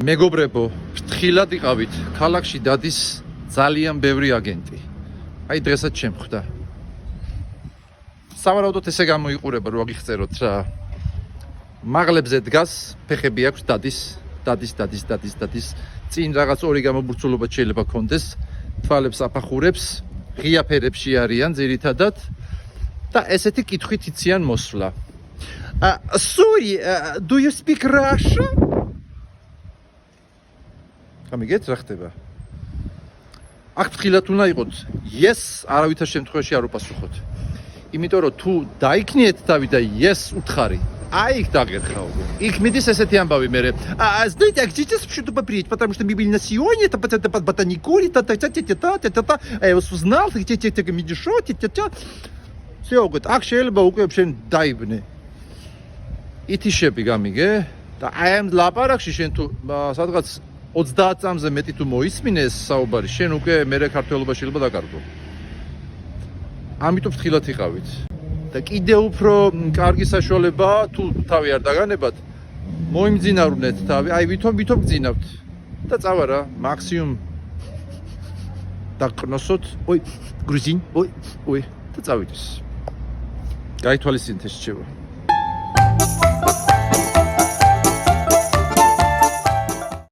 მეგობრებო, ფრთხილად იყავით, ქალაქში დადის ძალიან ბევრი აგენტი. აი დღესაც შემხვდა. სავარაუდოდ ესე გამოიყურება, რომ აგიხსენოთ რა. მაღლებზე დგას, ფეხები აქვს, დადის. წინ რაღაც ორი გამობურცულობა შეიძლება კონდეს, თვალებს აფახურებს, ღია ფერებში არიან ძირითადად და ესეთი კითხვით იციან მოსვლა. Sorry, do you speak Russian? გამიგეთ რა ხდება? აქ ფრთხილად უნდა იყოთ. Yes, არავითარ შემთხვევაში არ უპასუხოთ. იმიტომ რომ თუ დაიქნიეთ თავი და yes უთხარი, აი იქ დაგერხავ. იქ მიდის ესეთი амбави მერე. Знаете, где что-то попречь, потому что мы были на сегодня, это ботаникури, я вас узнал, где медишо, всё, говорит, აქ შეიძლება უკვე შენ დაიბნე. ითიშები გამიგე? და აი ამ ლაპარაკში შენ თუ სადღაც 30 წამზე მეტი თუ მოისმინე ეს საუბარი, შენ უკვე მერე ქართველობა შეიძლება დაკარგო. ამიტომ ფრთხილად იყავით. და კიდე უფრო კარგი საშუალებაა თუ თავი არ დაგანებათ, მოიმძინავრნეთ თავი, აი ვითომ გძინავთ და წავა რა, მაქსიმუმ დაკნოსოთ, ой, грузин, ой, და წავიდეს. გაითვალისწინეთ ეს რჩევა.